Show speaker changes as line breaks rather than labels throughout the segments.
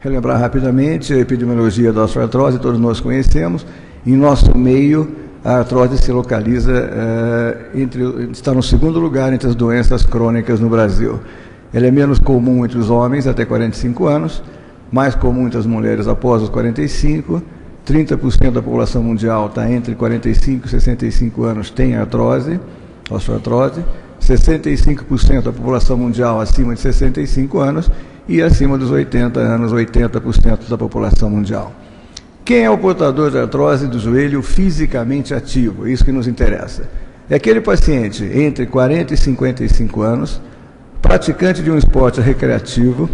relembrar rapidamente a epidemiologia da osteoartrose, todos nós conhecemos. Em nosso meio, a artrose se localiza, está no segundo lugar entre as doenças crônicas no Brasil. Ela é menos comum entre os homens até 45 anos, mais comum entre as mulheres após os 45. 30% da população mundial está entre 45 e 65 anos, tem artrose, osteoartrose. 65% da população mundial acima de 65 anos e acima dos 80 anos, 80% da população mundial. Quem é o portador de artrose do joelho fisicamente ativo? É isso que nos interessa. É aquele paciente entre 40 e 55 anos, praticante de um esporte recreativo,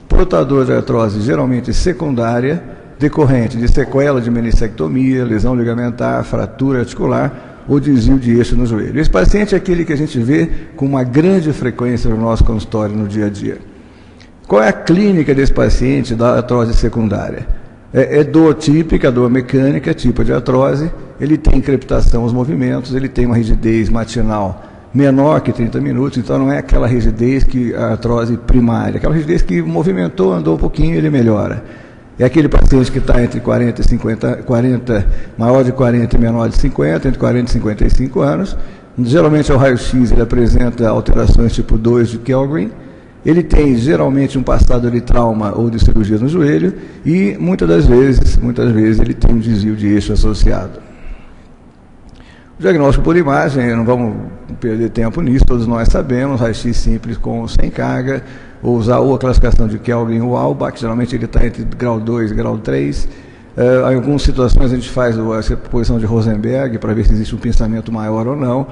portador de artrose geralmente secundária, decorrente de sequela de meniscectomia, lesão ligamentar, fratura articular ou desvio de eixo no joelho. Esse paciente é aquele que a gente vê com uma grande frequência no nosso consultório no dia a dia. Qual é a clínica desse paciente da artrose secundária? É dor típica, dor mecânica, tipo de artrose, ele tem crepitação aos movimentos, ele tem uma rigidez matinal menor que 30 minutos, então não é aquela rigidez que a artrose primária, aquela rigidez que movimentou, andou um pouquinho e ele melhora. É aquele paciente que está entre 40 e 50, maior de 40 e menor de 50, entre 40 e 55 anos. Geralmente, ao raio-x, ele apresenta alterações tipo 2 de Kellgren. Ele tem, geralmente, um passado de trauma ou de cirurgia no joelho e, muitas vezes, ele tem um desvio de eixo associado. O diagnóstico por imagem, não vamos perder tempo nisso, todos nós sabemos, raio-x simples com ou sem carga, ou usar ou a classificação de Kellgren ou Albach, geralmente ele está entre grau 2 e grau 3. Em algumas situações a gente faz a posição de Rosenberg para ver se existe um pensamento maior ou não.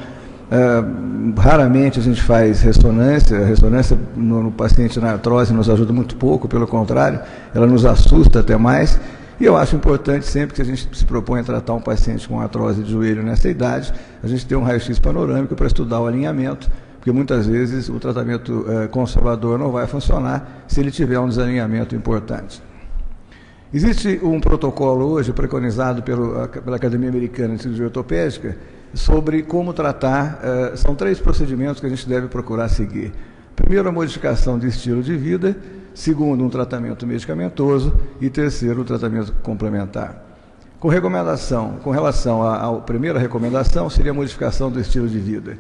Raramente a gente faz ressonância. A ressonância no paciente na artrose nos ajuda muito pouco, pelo contrário, ela nos assusta até mais. E eu acho importante, sempre que a gente se propõe a tratar um paciente com artrose de joelho nessa idade, a gente ter um raio-x panorâmico para estudar o alinhamento, porque muitas vezes o tratamento conservador não vai funcionar se ele tiver um desalinhamento importante. Existe um protocolo hoje preconizado pela Academia Americana de Cirurgia Ortopédica sobre como tratar, são 3 procedimentos que a gente deve procurar seguir. Primeiro, a modificação de estilo de vida. Segundo, um tratamento medicamentoso. E terceiro, o tratamento complementar. Com relação à primeira recomendação, seria a modificação do estilo de vida.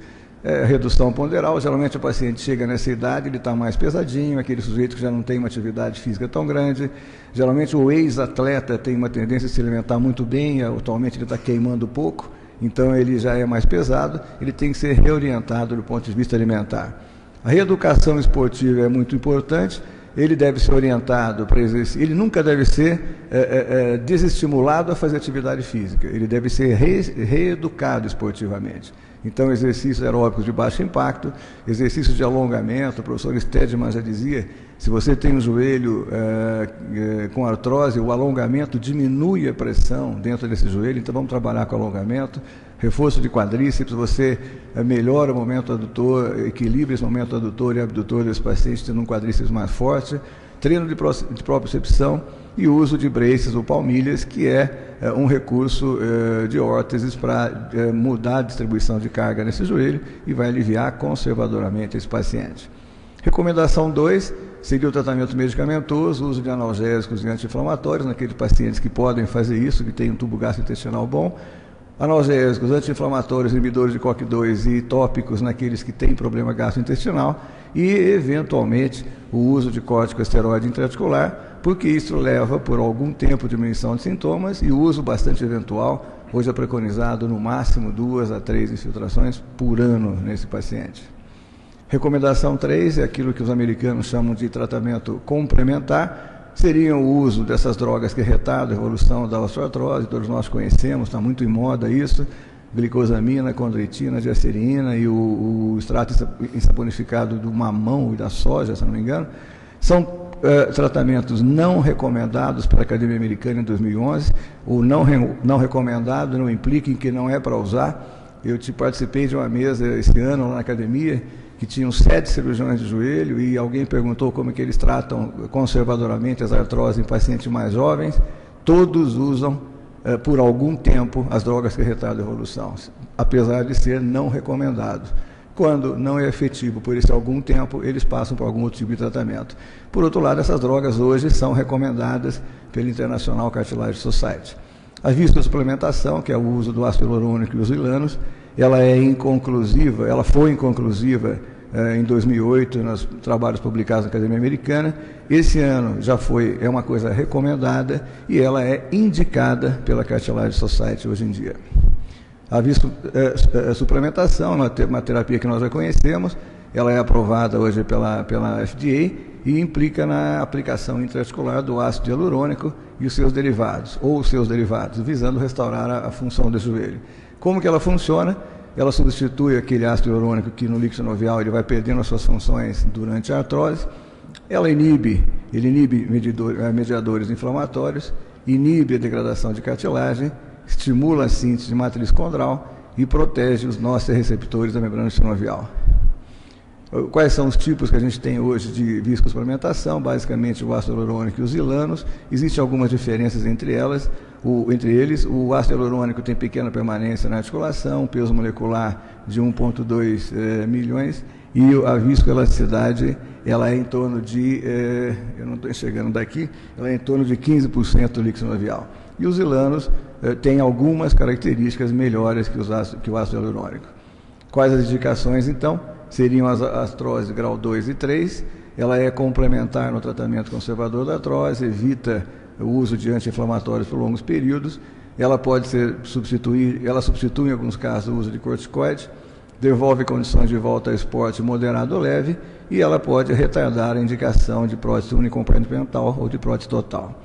Redução ponderal, geralmente o paciente chega nessa idade, ele está mais pesadinho, aquele sujeito que já não tem uma atividade física tão grande. Geralmente o ex-atleta tem uma tendência a se alimentar muito bem, atualmente ele está queimando pouco, então ele já é mais pesado, ele tem que ser reorientado do ponto de vista alimentar. A reeducação esportiva é muito importante. Ele deve ser orientado para exercício, ele nunca deve ser desestimulado a fazer atividade física, ele deve ser reeducado esportivamente. Então, exercícios aeróbicos de baixo impacto, exercícios de alongamento, o professor Stedman já dizia, se você tem um joelho com artrose, o alongamento diminui a pressão dentro desse joelho, então vamos trabalhar com alongamento. Reforço de quadríceps, você melhora o momento adutor, equilibra esse momento adutor e abdutor desse paciente, tendo um quadríceps mais forte. Treino de propriocepção e uso de braces ou palmilhas, que é um recurso de órteses para mudar a distribuição de carga nesse joelho e vai aliviar conservadoramente esse paciente. Recomendação 2 seria o tratamento medicamentoso, uso de analgésicos e anti-inflamatórios naqueles pacientes que podem fazer isso, que têm um tubo gastrointestinal bom. Analgésicos, anti-inflamatórios, inibidores de COX-2 e tópicos naqueles que têm problema gastrointestinal e, eventualmente, o uso de corticosteroide intraarticular, porque isso leva, por algum tempo, a diminuição de sintomas e o uso bastante eventual, hoje é preconizado no máximo 2 a 3 infiltrações por ano nesse paciente. Recomendação 3 é aquilo que os americanos chamam de tratamento complementar, seria o uso dessas drogas que retardam a evolução da osteoartrose, todos nós conhecemos, está muito em moda isso, glicosamina, condroitina, diacerina e o extrato insaponificado do mamão e da soja, se não me engano, são tratamentos não recomendados pela Academia Americana em 2011, o não recomendado não implica em que não é para usar. Eu participei de uma mesa esse ano lá na academia, que tinham 7 cirurgiões de joelho e alguém perguntou como é que eles tratam conservadoramente as artroses em pacientes mais jovens. Todos usam, por algum tempo, as drogas que retardam a evolução, apesar de ser não recomendado. Quando não é efetivo por esse algum tempo, eles passam por algum outro tipo de tratamento. Por outro lado, essas drogas hoje são recomendadas pela International Cartilage Society. A viscosuplementação, que é o uso do ácido hialurônico e os ilanos, ela foi inconclusiva em 2008, nos trabalhos publicados na Academia Americana. Esse ano é uma coisa recomendada e ela é indicada pela Cartilage Society hoje em dia. A suplementação é uma terapia que nós já conhecemos, ela é aprovada hoje pela FDA e implica na aplicação intraarticular do ácido hialurônico e os seus derivados, visando restaurar a função do joelho. Como que ela funciona? Ela substitui aquele ácido hialurônico que no líquido sinovial ele vai perdendo as suas funções durante a artrose. Ela inibe mediadores inflamatórios, inibe a degradação de cartilagem, estimula a síntese de matriz condral e protege os nociceptores da membrana sinovial. Quais são os tipos que a gente tem hoje de viscosuplementação? Basicamente o ácido hialurônico e os ilanos. Existem algumas diferenças entre eles. O ácido hialurônico tem pequena permanência na articulação, peso molecular de 1,2 milhões, e a viscoelasticidade ela é em torno de, eu não estou enxergando daqui, ela é em torno de 15% do líquido sinovial. E os ilanos têm algumas características melhores que o ácido hialurônico. Quais as indicações, então? Seriam as artroses grau 2 e 3. Ela é complementar no tratamento conservador da artrose, evita o uso de anti-inflamatórios por longos períodos. Ela substitui em alguns casos o uso de corticoide, devolve condições de volta ao esporte moderado ou leve, e ela pode retardar a indicação de prótese unicompartimental ou de prótese total.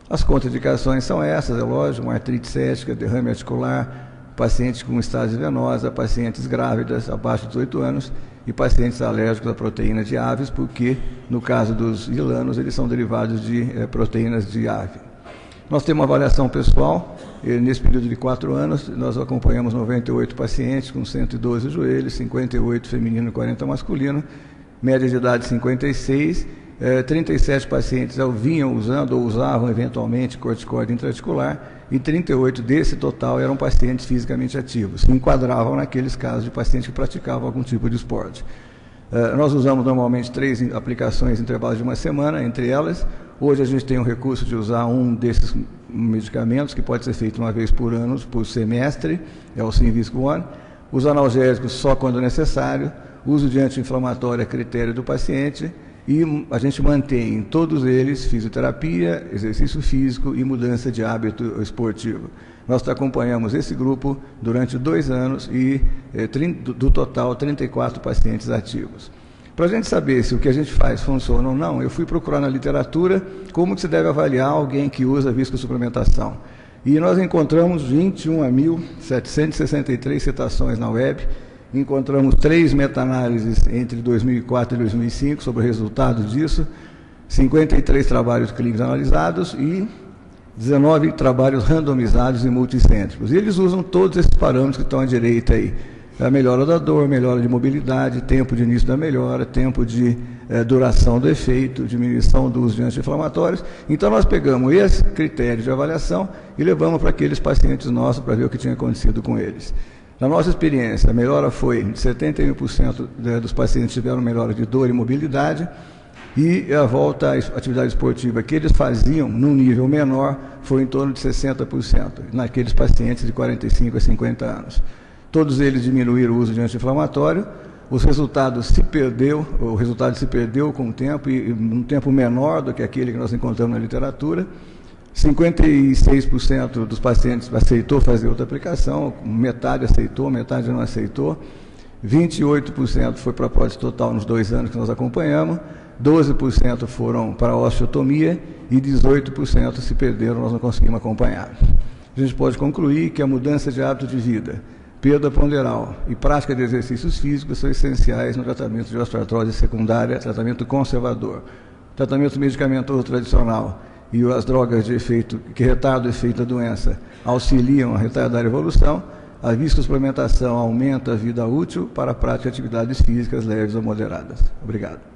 As contraindicações são essas, é lógico, uma artrite cética, derrame articular, pacientes com estase venosa, pacientes grávidas abaixo de 18 anos e pacientes alérgicos à proteína de aves, porque no caso dos ilanos eles são derivados de proteínas de ave. Nós temos uma avaliação pessoal, nesse período de 4 anos nós acompanhamos 98 pacientes com 112 joelhos, 58 feminino e 40 masculino, média de idade 56, 37 pacientes vinham usando ou usavam eventualmente corticoide intraarticular e 38 desse total eram pacientes fisicamente ativos, se enquadravam naqueles casos de pacientes que praticavam algum tipo de esporte. Nós usamos normalmente 3 aplicações em intervalos de uma semana, entre elas. Hoje a gente tem o recurso de usar um desses medicamentos, que pode ser feito uma vez por ano, por semestre, é o Synvisco One. Os analgésicos só quando necessário, uso de anti-inflamatório a critério do paciente, e a gente mantém em todos eles fisioterapia, exercício físico e mudança de hábito esportivo. Nós acompanhamos esse grupo durante 2 anos e do total 34 pacientes ativos. Para a gente saber se o que a gente faz funciona ou não, eu fui procurar na literatura como que se deve avaliar alguém que usa viscosuplementação. E nós encontramos 21.763 citações na web, encontramos 3 meta-análises entre 2004 e 2005 sobre o resultado disso, 53 trabalhos clínicos analisados e 19 trabalhos randomizados e multicêntricos. E eles usam todos esses parâmetros que estão à direita aí. A melhora da dor, melhora de mobilidade, tempo de início da melhora, tempo de duração do efeito, diminuição do uso de anti-inflamatórios. Então nós pegamos esse critério de avaliação e levamos para aqueles pacientes nossos para ver o que tinha acontecido com eles. Na nossa experiência, a melhora foi de 71% dos pacientes tiveram melhora de dor e mobilidade, e a volta à atividade esportiva que eles faziam num nível menor foi em torno de 60%, naqueles pacientes de 45 a 50 anos. Todos eles diminuíram o uso de anti-inflamatório, o resultado se perdeu com o tempo, e um tempo menor do que aquele que nós encontramos na literatura. 56% dos pacientes aceitou fazer outra aplicação, metade aceitou, metade não aceitou. 28% foi para a prótese total nos 2 anos que nós acompanhamos, 12% foram para a osteotomia e 18% se perderam, nós não conseguimos acompanhar. A gente pode concluir que a mudança de hábito de vida, perda ponderal e prática de exercícios físicos são essenciais no tratamento de osteoartrose secundária, tratamento conservador. Tratamento medicamentoso tradicional e as drogas de efeito, que retardam o efeito da doença, auxiliam a retardar a evolução. A viscosuplementação aumenta a vida útil para a prática de atividades físicas leves ou moderadas. Obrigado.